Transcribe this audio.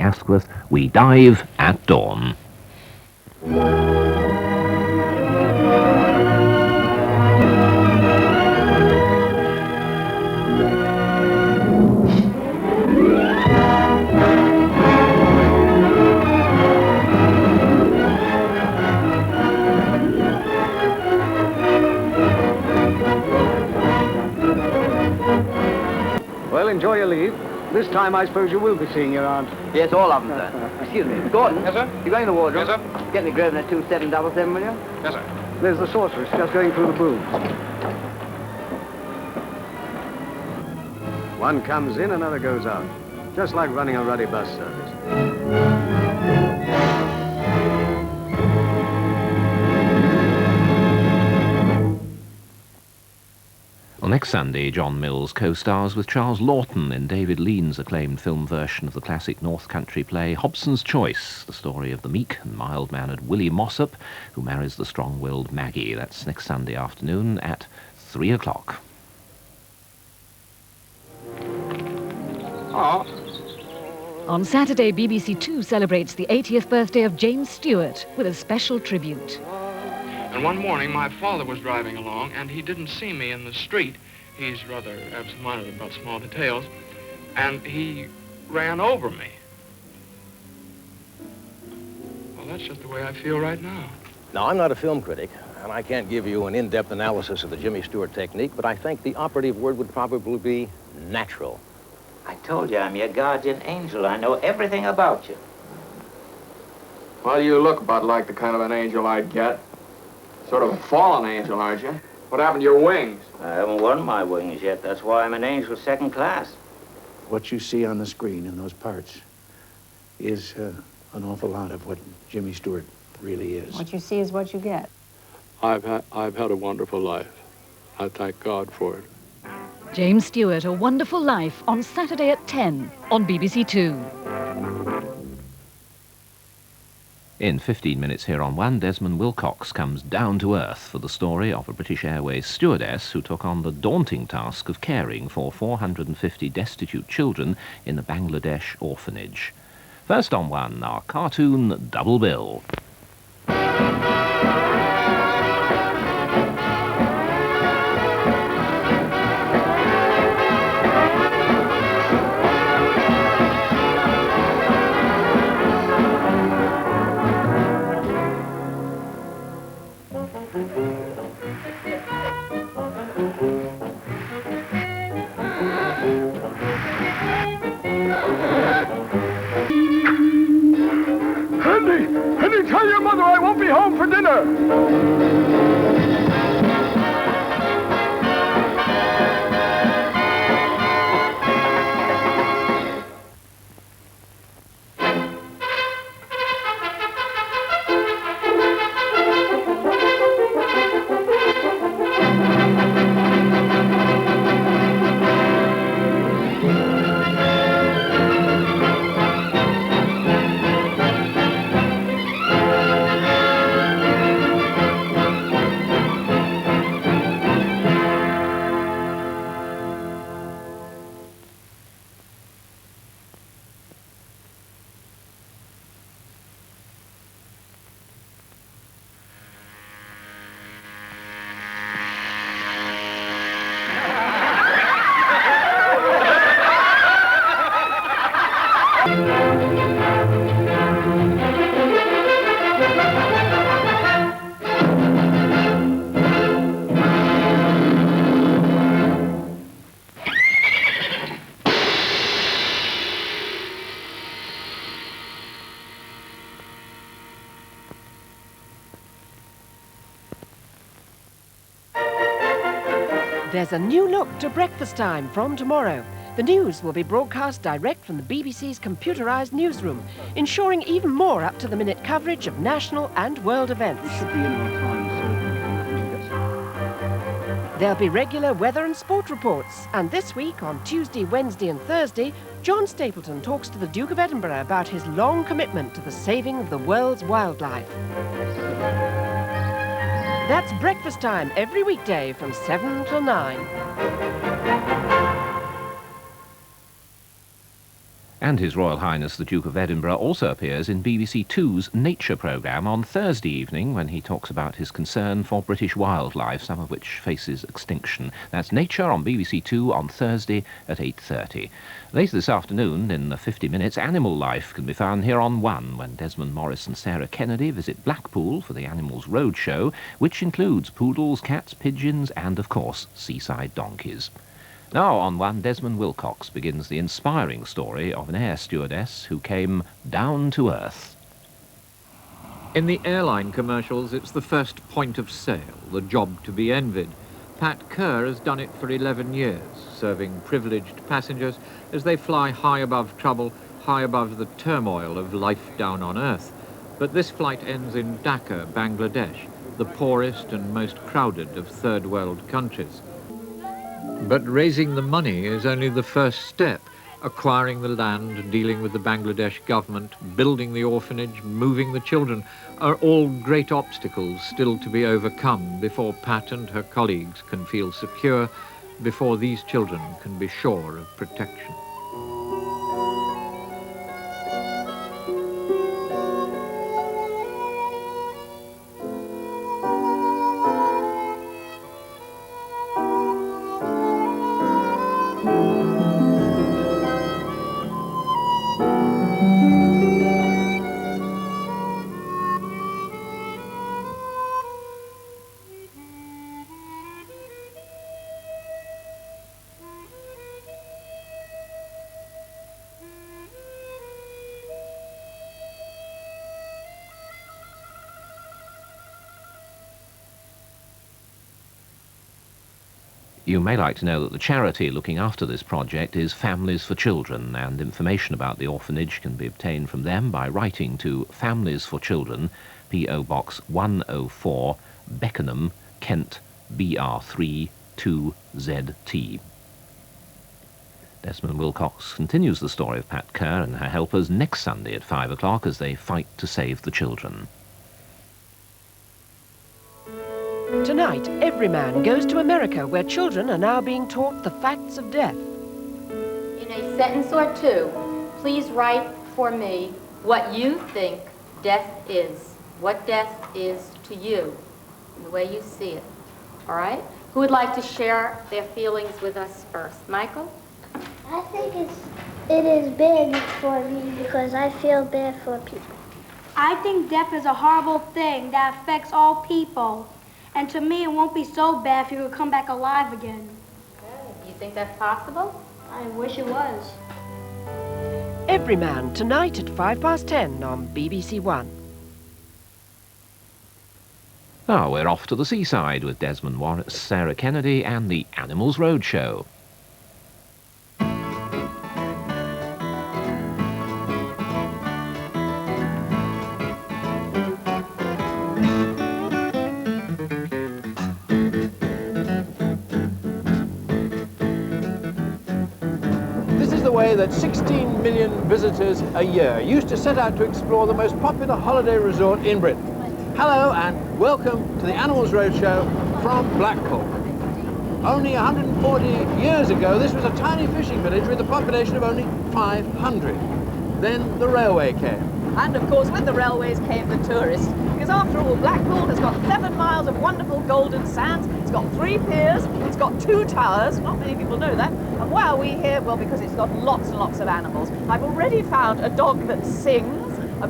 Asquith, we dive at dawn. Well, enjoy your leave. This time, I suppose you will be seeing your aunt. Yes, all of them, sir. Excuse me. Gordon. Yes, sir? You going to the wardrobe? Yes, sir. Get me Grosvenor at 2777, will you? Yes, sir. There's the sorceress just going through the booths. One comes in, another goes out. Just like running a ruddy bus service. Well, next Sunday, John Mills co-stars with Charles Laughton in David Lean's acclaimed film version of the classic North Country play Hobson's Choice, the story of the meek and mild-mannered Willie Mossop, who marries the strong-willed Maggie. That's next Sunday afternoon at 3 o'clock. Oh. On Saturday, BBC2 celebrates the 80th birthday of James Stewart with a special tribute. And one morning, my father was driving along, and he didn't see me in the street. He's rather absent-minded about small details, and he ran over me. Well, that's just the way I feel right now. Now, I'm not a film critic, and I can't give you an in-depth analysis of the Jimmy Stewart technique, but I think the operative word would probably be natural. I told you I'm your guardian angel. I know everything about you. Well, you look about like the kind of an angel I'd get. Sort of a fallen angel, aren't you? What happened to your wings? I haven't won my wings yet. That's why I'm an angel second class. What you see on the screen in those parts is an awful lot of what Jimmy Stewart really is. What you see is what you get. I've had a wonderful life. I thank God for it. James Stewart, A Wonderful Life, on Saturday at 10 on BBC2. In 15 minutes here on One, Desmond Wilcox comes down to earth for the story of a British Airways stewardess who took on the daunting task of caring for 450 destitute children in a Bangladesh orphanage. First on One, our cartoon Double Bill. Henry, tell your mother I won't be home for dinner. There's a new look to Breakfast Time from tomorrow. The news will be broadcast direct from the BBC's computerised newsroom, ensuring even more up-to-the-minute coverage of national and world events. There'll be regular weather and sport reports, and this week, on Tuesday, Wednesday and Thursday, John Stapleton talks to the Duke of Edinburgh about his long commitment to the saving of the world's wildlife. That's Breakfast Time every weekday from 7 till 9. And His Royal Highness the Duke of Edinburgh also appears in BBC 2's Nature programme on Thursday evening when he talks about his concern for British wildlife, some of which faces extinction. That's Nature on BBC 2 on Thursday at 8:30. Later this afternoon, in the 50 Minutes, Animal Life can be found here on 1 when Desmond Morris and Sarah Kennedy visit Blackpool for the Animals Roadshow, which includes poodles, cats, pigeons and, of course, seaside donkeys. Now on 1, Desmond Wilcox begins the inspiring story of an air stewardess who came down to earth. In the airline commercials, it's the first point of sale, the job to be envied. Pat Kerr has done it for 11 years, serving privileged passengers as they fly high above trouble, high above the turmoil of life down on Earth. But this flight ends in Dhaka, Bangladesh, the poorest and most crowded of third world countries. But raising the money is only the first step. Acquiring the land, dealing with the Bangladesh government, building the orphanage, moving the children are all great obstacles still to be overcome before Pat and her colleagues can feel secure, before these children can be sure of protection. You may like to know that the charity looking after this project is Families for Children, and information about the orphanage can be obtained from them by writing to Families for Children, P.O. Box 104, Beckenham, Kent, BR3 2ZT. Desmond Wilcox continues the story of Pat Kerr and her helpers next Sunday at 5 o'clock as they fight to save the children. Tonight, every man goes to America, where children are now being taught the facts of death. In a sentence or two, please write for me what you think death is, what death is to you, in the way you see it. All right? Who would like to share their feelings with us first? Michael? I think it is big for me because I feel bad for people. I think death is a horrible thing that affects all people. And to me, it won't be so bad if you could come back alive again. Okay. You think that's possible? I wish it was. Every Man, tonight at 10:05 on BBC1. Now we're off to the seaside with Desmond Morris, Sarah Kennedy and the Animals Roadshow. Way that 16 million visitors a year used to set out to explore the most popular holiday resort in Britain. Hello and welcome to the Animals Roadshow from Blackpool. Only 140 years ago, this was a tiny fishing village with a population of only 500. Then the railway came. And of course, with the railways came the tourists. Because after all, Blackpool has got 7 miles of wonderful golden sands, it's got 3 piers, it's got 2 towers, not many people know that. And why are we here? Well, because it's got lots and lots of animals. I've already found a dog that sings, a